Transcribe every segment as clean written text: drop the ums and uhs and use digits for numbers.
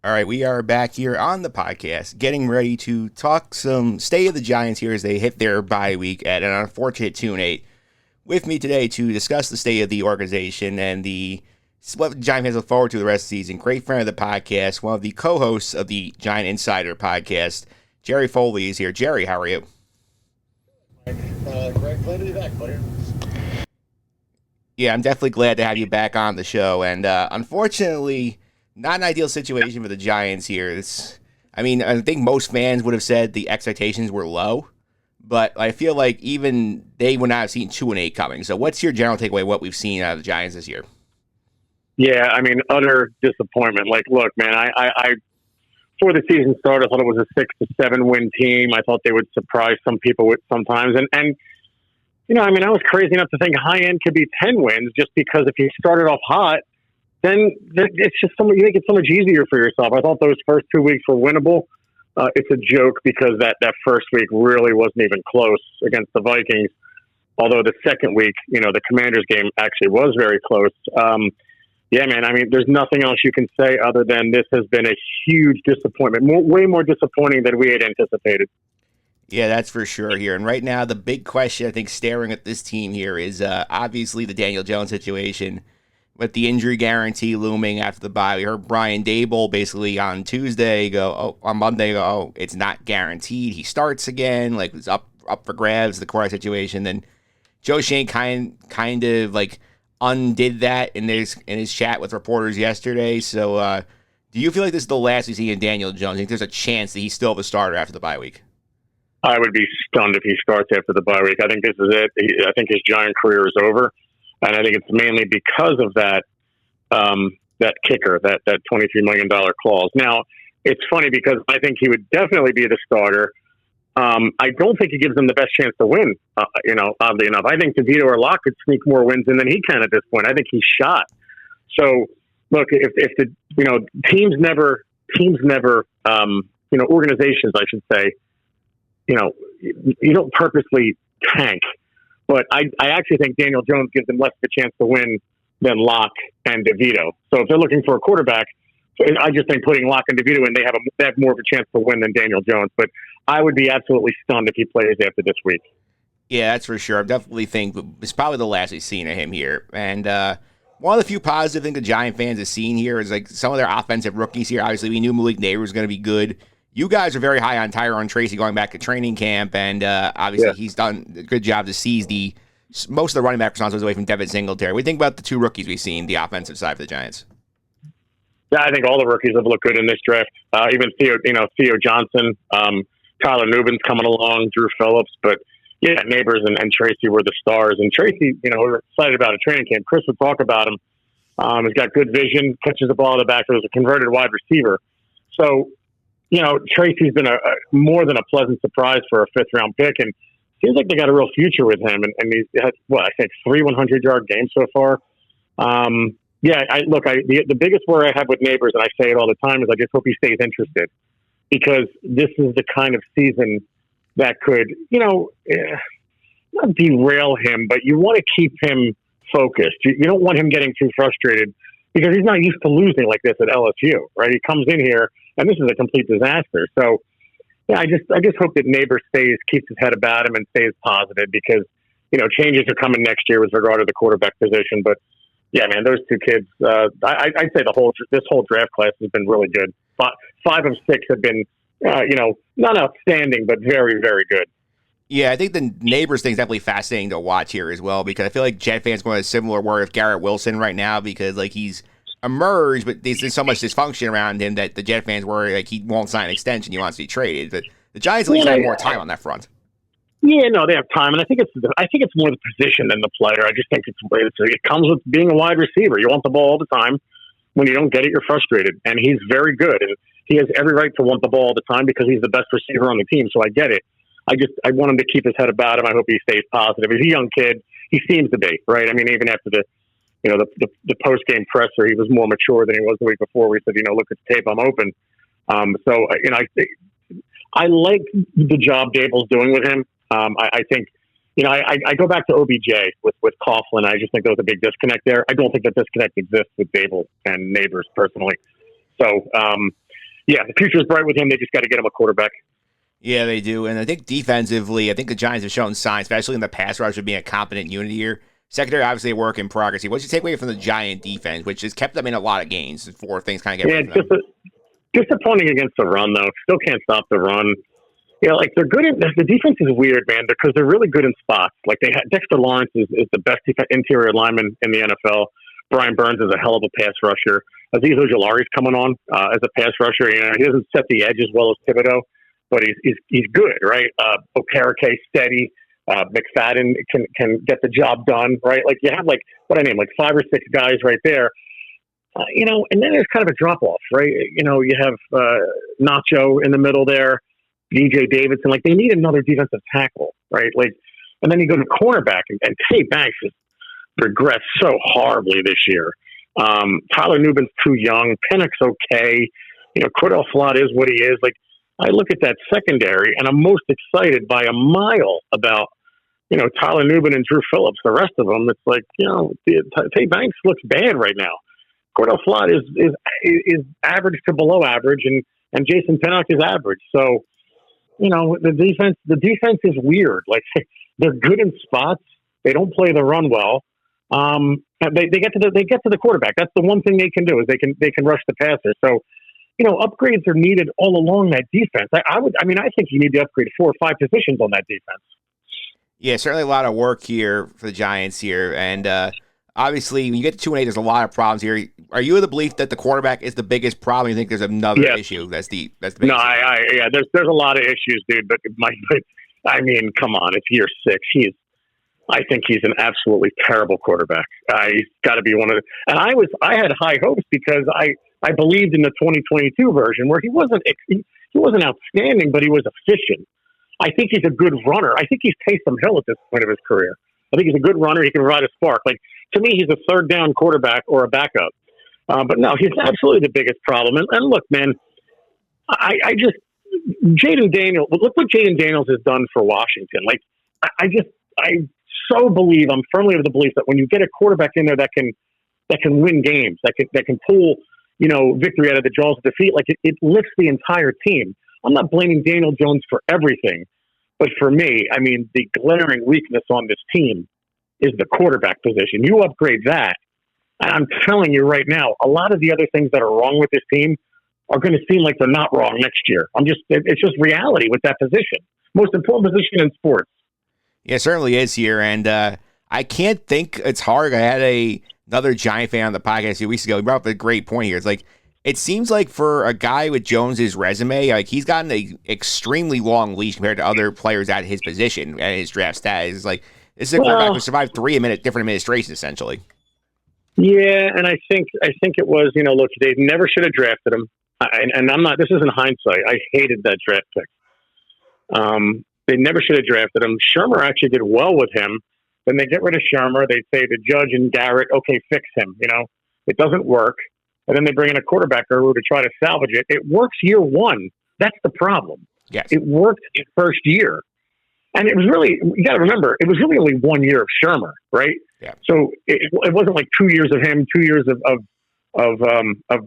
All right, we are back here on the podcast, getting ready to talk some state of the Giants here as they hit their bye week at an unfortunate 2-8. With me today to discuss the state of the organization and what the Giant fans look forward to the rest of the season. Great friend of the podcast, one of the co-hosts of the Giant Insider podcast, Jerry Foley is here. Jerry, how are you? Greg, glad to be back, buddy. Yeah, I'm definitely glad to have you back on the show, and unfortunately, not an ideal situation for the Giants here. I think most fans would have said the expectations were low, but I feel like even they would not have seen 2-8 coming. So what's your general takeaway of what we've seen out of the Giants this year? Yeah, utter disappointment. Like, look, man, I before the season started, I thought it was a 6 to 7 win team. I thought they would surprise some people with sometimes. And I was crazy enough to think high end could be 10 wins just because if you started off hot, then it's just you make it so much easier for yourself. I thought those first 2 weeks were winnable. It's a joke because that first week really wasn't even close against the Vikings. Although the second week, the Commanders game actually was very close. Yeah, man, there's nothing else you can say other than this has been a huge disappointment. Way more disappointing than we had anticipated. Yeah, that's for sure here. And right now, the big question, I think, staring at this team here is obviously the Daniel Jones situation. With the injury guarantee looming after the bye, we heard Brian Daboll basically on Monday go, it's not guaranteed. He starts again, like it's up for grabs, the quarterback situation. Then Joe Schoen kind of like undid that in his chat with reporters yesterday. So do you feel like this is the last we see in Daniel Jones? I think there's a chance that he's still the starter after the bye week. I would be stunned if he starts after the bye week. I think this is it. I think his Giant career is over. And I think it's mainly because of that kicker, that $23 million clause. Now, it's funny because I think he would definitely be the starter. I don't think he gives them the best chance to win, oddly enough. I think DeVito or Locke could sneak more wins in than he can at this point. I think he's shot. So, look, if the teams never, organizations, I should say, you don't purposely tank. But I actually think Daniel Jones gives them less of a chance to win than Locke and DeVito. So if they're looking for a quarterback, I just think putting Locke and DeVito in, they have more of a chance to win than Daniel Jones. But I would be absolutely stunned if he plays after this week. Yeah, that's for sure. I definitely think it's probably the last we've seen of him here. And one of the few positive things the Giant fans have seen here is like some of their offensive rookies here. Obviously, we knew Malik Neighbors was going to be good. You guys are very high on Tyrone Tracy going back to training camp, and obviously he's done a good job to seize most of the running back responsibilities away from Devin Singletary. What do you think about the two rookies we've seen, the offensive side for the Giants? Yeah, I think all the rookies have looked good in this draft. Even Theo Johnson, Tyler Nubin's coming along, Drew Phillips, but yeah, Neighbors and Tracy were the stars. And Tracy, we're excited about a training camp. Chris would talk about him. He's got good vision, catches the ball in the back. He was a converted wide receiver. So, Tracy's been a more than a pleasant surprise for a fifth-round pick, and seems like they got a real future with him. And he's had, 3 100-yard games so far. The biggest worry I have with Neighbors, and I say it all the time, is I just hope he stays interested, because this is the kind of season that could, not derail him, but you want to keep him focused. You don't want him getting too frustrated, because he's not used to losing like this at LSU, right? He comes in here, and this is a complete disaster. So, yeah, I just hope that Neighbors keeps his head about him and stays positive, because, changes are coming next year with regard to the quarterback position. But, yeah, man, those two kids, I'd say this whole draft class has been really good. 5 of 6 have been, not outstanding, but very, very good. Yeah, I think the Neighbors thing is definitely fascinating to watch here as well, because I feel like Jet fans going to a similar worry of Garrett Wilson right now, because like he's emerged, but there's so much dysfunction around him that the Jet fans worry like he won't sign an extension, he wants to be traded. But the Giants at least have more time on that front. Yeah, no, they have time, and I think it's more the position than the player. I just think it comes with being a wide receiver. You want the ball all the time. When you don't get it, you're frustrated, and he's very good, and he has every right to want the ball all the time because he's the best receiver on the team. So I get it. I want him to keep his head about him. I hope he stays positive. He's a young kid. He seems to be, right? Even after the post-game presser, he was more mature than he was the week before. We said, look at the tape, I'm open. I like the job Daboll's doing with him. I think, I go back to OBJ with Coughlin. I just think there was a big disconnect there. I don't think that disconnect exists with Daboll and Neighbors personally. So, yeah, the future is bright with him. They just got to get him a quarterback. Yeah, they do. And I think defensively, I think the Giants have shown signs, especially in the pass rush, of being a competent unit here. Secondary, obviously, a work in progress. What's your takeaway from the Giant defense, which has kept them in a lot of games before things kind of get Yeah, disappointing against the run, though. Still can't stop the run. Yeah, like they're good. The defense is weird, man, because they're really good in spots. Like they had Dexter Lawrence is the best interior lineman in the NFL. Brian Burns is a hell of a pass rusher. Azeez Ojulari's coming on as a pass rusher. You know, he doesn't set the edge as well as Thibodeau, but he's good, right? Okereke steady. McFadden can get the job done, right? Like you have like 5 or 6 guys right there. You know, and then there's kind of a drop off, right? You know, you have Nacho in the middle there. DJ Davidson, like they need another defensive tackle, right? Like, and then you go to cornerback and Tay Banks has regressed so horribly this year. Tyler Nubin's too young. Pennick's okay. You know, Cordell Flott is what he is. Like, I look at that secondary and I'm most excited by a mile about, you know, Tyler Nubin and Drew Phillips. The rest of them, it's like, you know, Tay Banks looks bad right now. Cordell Flott is average to below average, and Jason Pinnock is average. So, you know, the defense is weird. Like they're good in spots. They don't play the run well. They get to the quarterback. That's the one thing they can do is they can rush the passer. So, you know, upgrades are needed all along that defense. I think you need to upgrade 4 or 5 positions on that defense. Yeah, certainly a lot of work here for the Giants here, and obviously when you get to 2-8, there's a lot of problems here. Are you of the belief that the quarterback is the biggest problem? You think there's another issue that's the biggest? No, yeah, there's a lot of issues, dude. But I mean, come on, it's year 6. I think he's an absolutely terrible quarterback. He's got to be one of the. And I had high hopes because I believed in the 2022 version where he wasn't outstanding, but he was efficient. I think he's a good runner. I think he's Taysom Hill at this point of his career. I think he's a good runner. He can provide a spark. Like to me, he's a third down quarterback or a backup. But no, he's absolutely the biggest problem. And look, man, I just Jaden Daniels. Look what Jaden Daniels has done for Washington. Like I I'm firmly of the belief that when you get a quarterback in there that can win games, that can pull, you know, victory out of the jaws of defeat, like it lifts the entire team. I'm not blaming Daniel Jones for everything, but for me, I mean, the glaring weakness on this team is the quarterback position. You upgrade that, and I'm telling you right now, a lot of the other things that are wrong with this team are going to seem like they're not wrong next year. It's just reality with that position. Most important position in sports. Yeah, it certainly is here, and I can't think it's hard. I had another Giant fan on the podcast a few weeks ago. He brought up a great point here. It's like it seems like for a guy with Jones's resume, like he's gotten an extremely long leash compared to other players at his position at his draft status. It's like this is a quarterback who survived 3 different administrations, essentially. Yeah, and I think it was, you know, look, they never should have drafted him. And I'm not. This isn't hindsight. I hated that draft pick. They never should have drafted him. Shermer actually did well with him. Then they get rid of Shermer. They say to Judge and Garrett, okay, fix him. You know, it doesn't work. And then they bring in a quarterback guru to try to salvage it. It works year 1. That's the problem. Yes. It worked in first year. And it was really, you got to remember, it was really only 1 year of Shermer, right? Yeah. So it wasn't like 2 years of him, 2 years of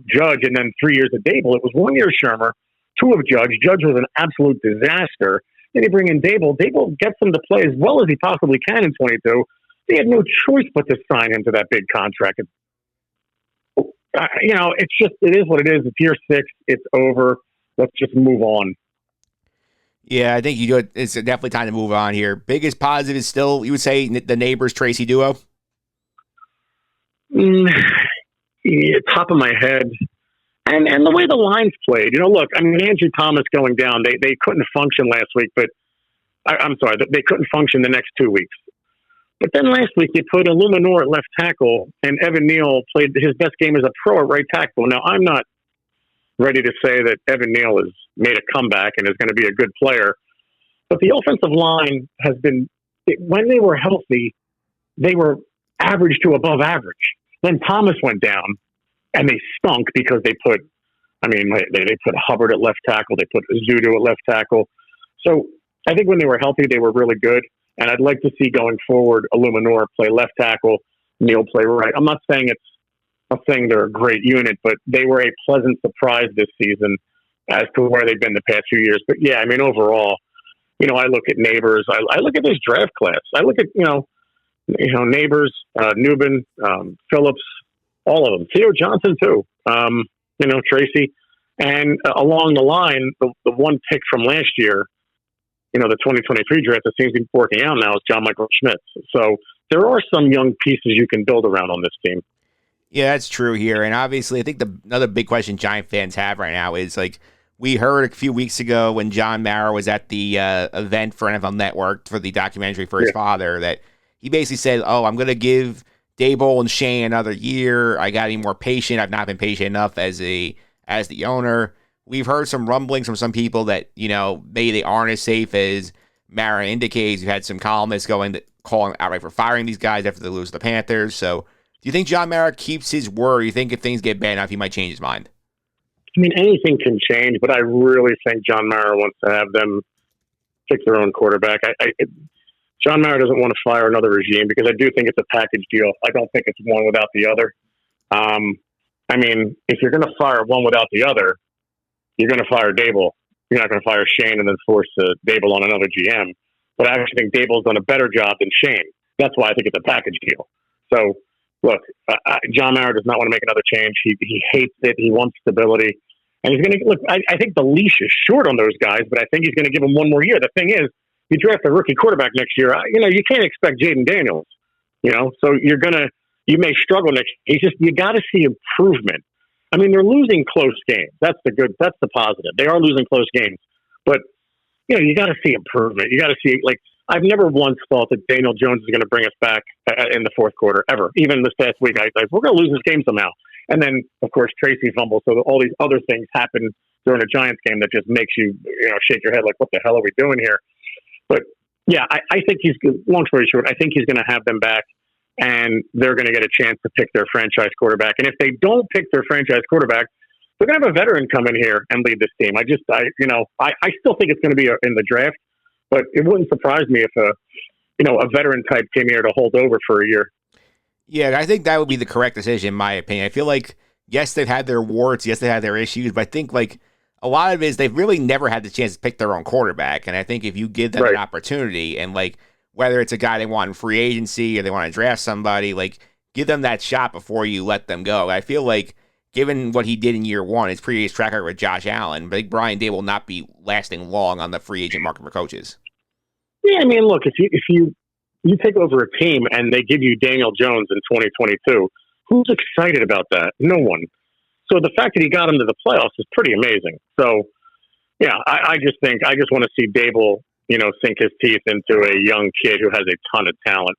Judge, and then 3 years of Daboll. It was 1 year of Shermer, 2 of Judge. Judge was an absolute disaster. Then you bring in Daboll. Daboll gets him to play as well as he possibly can in 22. They had no choice but to sign him to that big contract. You know, it is what it is. It's year 6. It's over. Let's just move on. Yeah, I think you do it. It's definitely time to move on here. Biggest positive is still, you would say, the Neighbors Tracy duo? Yeah, top of my head. And the way the lines played, you know, look, I mean, Andrew Thomas going down, they couldn't function last week, but I'm sorry, they couldn't function the next 2 weeks. But then last week they put Illuminor at left tackle, and Evan Neal played his best game as a pro at right tackle. Now, I'm not ready to say that Evan Neal has made a comeback and is going to be a good player, but the offensive line has been, when they were healthy, they were average to above average. Then Thomas went down, and they stunk because they put Hubbard at left tackle. They put Zudu at left tackle. So I think when they were healthy, they were really good. And I'd like to see going forward, Illuminor play left tackle, Neal play right. I'm not saying they're a great unit, but they were a pleasant surprise this season. as to where they've been the past few years. But yeah, I mean, overall, I look at Neighbors. I look at this draft class. I look at, Neighbors, Newman, Phillips, all of them. Theo Johnson too. Tracy. And along the line, the one pick from last year, the 2023 draft that seems to be working out now is John Michael Schmitz. So there are some young pieces you can build around on this team. Yeah, that's true here. And obviously, I think another big question Giant fans have right now is, like, we heard a few weeks ago when John Mara was at the event for NFL Network for the documentary for his father, that he basically said, I'm going to give Daboll and Schoen another year. I got to be more patient. I've not been patient enough as the owner. We've heard some rumblings from some people that, maybe they aren't as safe as Mara indicates. You've had some columnists calling outright for firing these guys after they lose to the Panthers. So do you think John Mara keeps his word? Or you think if things get bad enough, he might change his mind? I mean, anything can change, but I really think John Mara wants to have them pick their own quarterback. John Mara doesn't want to fire another regime because I do think it's a package deal. I don't think it's one without the other. I mean, if you're going to fire one without the other, you're going to fire Daboll. You're not going to fire Schoen and then force Daboll on another GM. But I actually think Daboll's done a better job than Schoen. That's why I think it's a package deal. So, look, John Mara does not want to make another change. He hates it. He wants stability. And he's going to look. I think the leash is short on those guys, but I think he's going to give them one more year. The thing is, you draft a rookie quarterback next year. You can't expect Jaden Daniels. So you may struggle next year. You got to see improvement. I mean, they're losing close games. That's the positive. They are losing close games, but you got to see improvement. You got to see, like, I've never once thought that Daniel Jones is going to bring us back in the fourth quarter ever. Even this past week, we're going to lose this game somehow. And then, of course, Tracy fumbles. So all these other things happen during a Giants game that just makes you, shake your head like, what the hell are we doing here? But yeah, I think long story short, I think he's going to have them back and they're going to get a chance to pick their franchise quarterback. And if they don't pick their franchise quarterback, they're going to have a veteran come in here and lead this team. I still think it's going to be in the draft, but it wouldn't surprise me if a veteran type came here to hold over for a year. Yeah, I think that would be the correct decision, in my opinion. I feel like, yes, they've had their warts, yes, they've had their issues, but I think, like, a lot of it is they've really never had the chance to pick their own quarterback. And I think if you give them an opportunity, and, like, whether it's a guy they want in free agency or they want to draft somebody, like, give them that shot before you let them go. I feel like, given what he did in year one, his previous track record with Josh Allen, I think Brian Daboll will not be lasting long on the free agent market for coaches. Yeah, I mean, look, if you take over a team and they give you Daniel Jones in 2022, who's excited about that? No one. So the fact that he got him to the playoffs is pretty amazing. So, yeah, I just want to see Daboll, sink his teeth into a young kid who has a ton of talent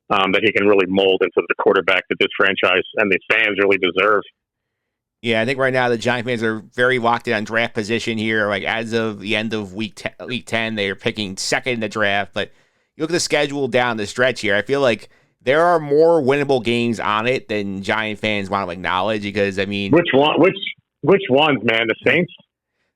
that he can really mold into the quarterback that this franchise and the fans really deserve. Yeah, I think right now the Giant fans are very locked in on draft position here. Like, as of the end of week 10, they are picking second in the draft. But you look at the schedule down the stretch here, I feel like there are more winnable games on it than Giant fans want to acknowledge. Because, I mean, which ones, man? The Saints?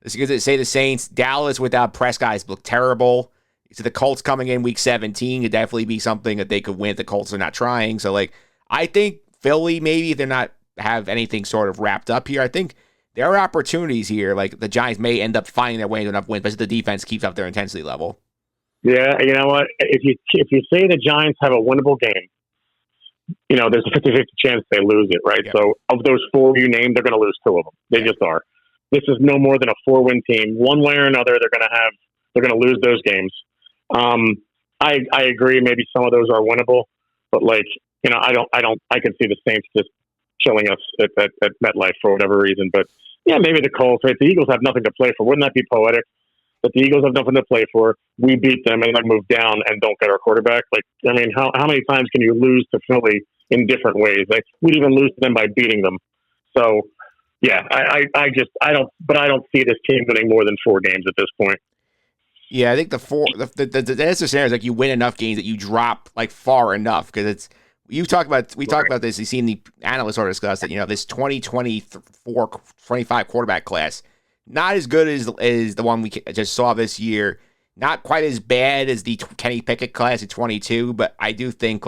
Because they say the Saints. Dallas without Prescott look terrible. So the Colts coming in week 17 could definitely be something that they could win if the Colts are not trying. So, like, I think Philly, maybe if they're not have anything sort of wrapped up here, I think there are opportunities here. Like, the Giants may end up finding their way into enough wins, but the defense keeps up their intensity level. Yeah, you know what? If you say the Giants have a winnable game, there's a 50-50 chance they lose it, right? Yeah. So of those four you named, they're going to lose two of them. They just are. This is no more than a 4-win team. One way or another, they're going to lose those games. I agree. Maybe some of those are winnable, but I can see the Saints just killing us at MetLife for whatever reason. But yeah, maybe the Colts, right? The Eagles have nothing to play for. Wouldn't that be poetic? But the Eagles have nothing to play for. We beat them and then move down and don't get our quarterback. How many times can you lose to Philly in different ways? We'd even lose to them by beating them. So yeah, I don't see this team winning more than 4 games at this point. Yeah, I think the answer scenario is like you win enough games that you drop far enough, because we talked about this. You've seen the analysts sort of discuss that, this 2024-25 quarterback class, not as good as the one we just saw this year. Not quite as bad as the Kenny Pickett class at 22, but I do think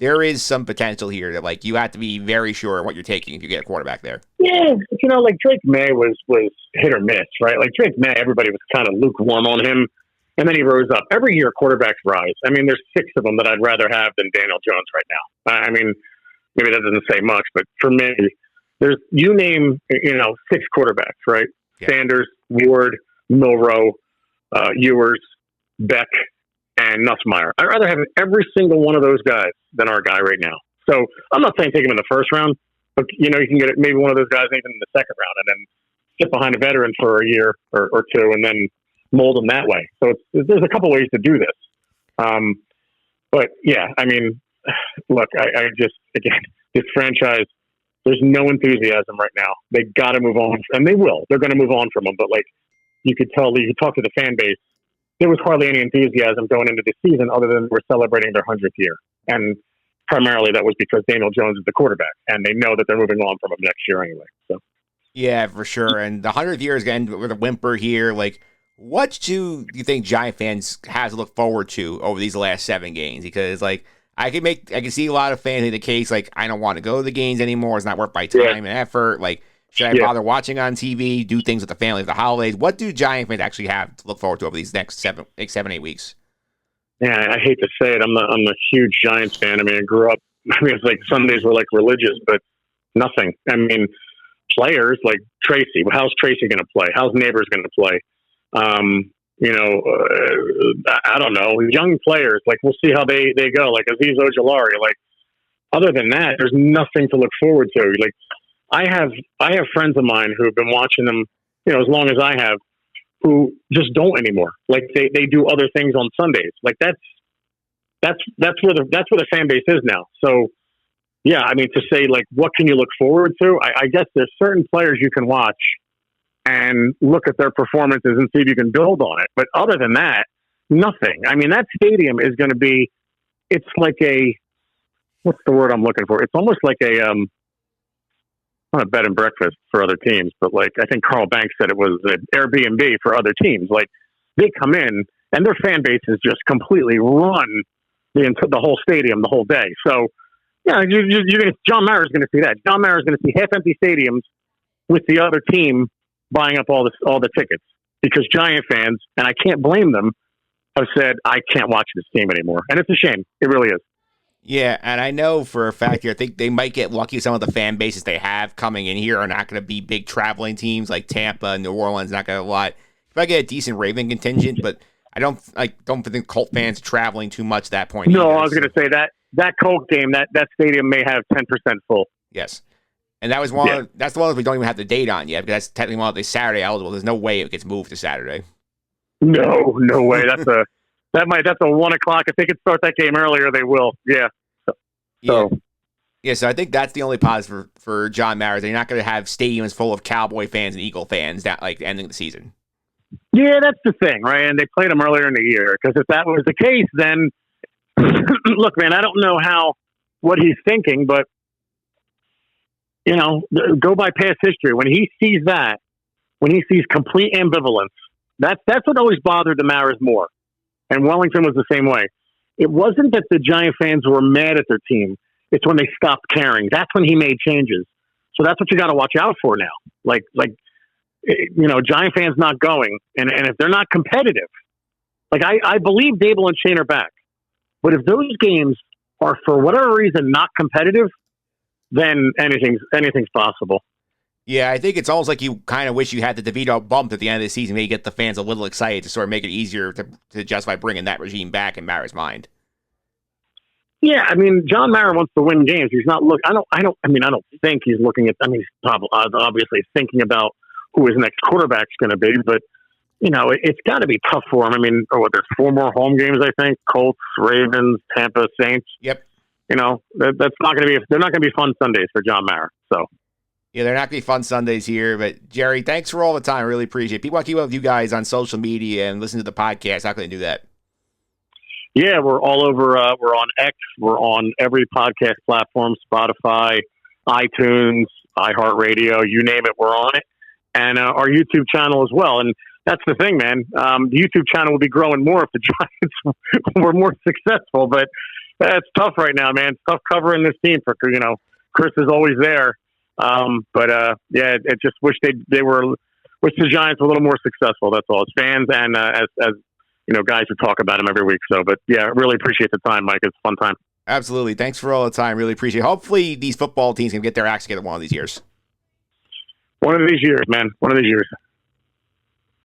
there is some potential here that like you have to be very sure of what you're taking if you get a quarterback there. Yeah, like Drake May was hit or miss, right? Like Drake May, everybody was kind of lukewarm on him, and then he rose up. Every year, quarterbacks rise. I mean, there's 6 of them that I'd rather have than Daniel Jones right now. I mean, maybe that doesn't say much, but for me, you name 6 quarterbacks, right? Yeah. Sanders, Ward, Milroe, Ewers, Beck, and Nussmeier. I'd rather have every single one of those guys than our guy right now. So I'm not saying take him in the first round, but you can get maybe one of those guys even in the second round, and then sit behind a veteran for a year or 2, and then mold them that way. So there's a couple ways to do this. But yeah, I mean, look, I just, again, this franchise, there's no enthusiasm right now. They got to move on, and they will. They're going to move on from them. But like you could tell, you could talk to the fan base. There was hardly any enthusiasm going into the season other than we're celebrating their 100th year. And primarily that was because Daniel Jones is the quarterback, and they know that they're moving on from him next year anyway. So yeah, for sure. And the 100th year is going to end with a whimper here. Like, what do you think Giant fans have to look forward to over these last 7 games? Because like I can see a lot of fans in the case like I don't want to go to the games anymore. It's not worth my time and effort. Like, should I bother watching on TV? Do things with the family, the holidays? What do Giant fans actually have to look forward to over these next 7, 8 weeks? Yeah, I hate to say it. I'm a huge Giants fan. I mean, I grew up. I mean, it's like Sundays were like religious, but nothing. I mean, players like Tracy. How's Tracy going to play? How's Neighbors going to play? I don't know. Young players, like we'll see how they go. Like Azeez Ojulari. Like other than that, there's nothing to look forward to. Like I have friends of mine who have been watching them, as long as I have, who just don't anymore. Like they do other things on Sundays. Like that's where the fan base is now. So yeah, I mean to say like what can you look forward to? I guess there's certain players you can watch and look at their performances and see if you can build on it. But other than that, nothing. I mean that stadium is going to be. It's like what's the word I'm looking for? It's almost like not a bed and breakfast for other teams, but like I think Carl Banks said it was an Airbnb for other teams. Like they come in and their fan base is just completely run the whole stadium the whole day. So yeah, John Mara is going to see that. John Mara is going to see half empty stadiums with the other team buying up all the tickets because Giant fans, and I can't blame them, have said I can't watch this team anymore, and it's a shame. It really is. Yeah, and I know for a fact here, I think they might get lucky. Some of the fan bases they have coming in here are not going to be big traveling teams like Tampa, New Orleans. Not going to lot. If I get a decent Raven contingent, but I don't think Colt fans traveling too much at that point. No, either. I was going to say that Colt game, that stadium may have 10% full. Yes, and that was that's the one we don't even have the date on yet because that's technically one of the Saturday eligible. There's no way it gets moved to Saturday. No way. That's a 1:00. If they could start that game earlier, they will. Yeah. So I think that's the only positive for John Mara. They're not going to have stadiums full of Cowboy fans and Eagle fans that like ending the season. Yeah, that's the thing, right? And they played them earlier in the year because if that was the case, then look, man, I don't know what he's thinking, but go by past history. When he sees complete ambivalence, that's what always bothered the Maras more. And Wellington was the same way. It wasn't that the Giant fans were mad at their team. It's when they stopped caring. That's when he made changes. So that's what you got to watch out for now. Like Giant fans not going. And if they're not competitive, like I believe Daboll and Schoen are back. But if those games are for whatever reason not competitive, then anything's possible. Yeah, I think it's almost like you kind of wish you had the DeVito bumped at the end of the season, maybe get the fans a little excited to sort of make it easier to justify bringing that regime back in Mara's mind. Yeah, I mean, John Mara wants to win games. He's not I don't think he's looking at. I mean, he's probably obviously thinking about who his next quarterback's going to be, but it's got to be tough for him. I mean, there's 4 more home games. I think Colts, Ravens, Tampa, Saints. Yep. That's not going to be. They're not going to be fun Sundays for John Mara. So. Yeah, they're not going to be fun Sundays here, but Jerry, thanks for all the time. I really appreciate it. People want to keep up with you guys on social media and listen to the podcast. How can they do that? Yeah, we're all over. We're on X. We're on every podcast platform, Spotify, iTunes, iHeartRadio, you name it, we're on it. And our YouTube channel as well. And that's the thing, man. The YouTube channel will be growing more if the Giants were more successful. But It's tough right now, man. It's tough covering this team for Chris is always there. Yeah, it just wish wish the Giants were a little more successful. That's all. As fans and as guys who talk about them every week. So, but yeah, really appreciate the time, Mike. It's a fun time. Absolutely. Thanks for all the time. Really appreciate it. Hopefully these football teams can get their acts together one of these years. One of these years, man. One of these years.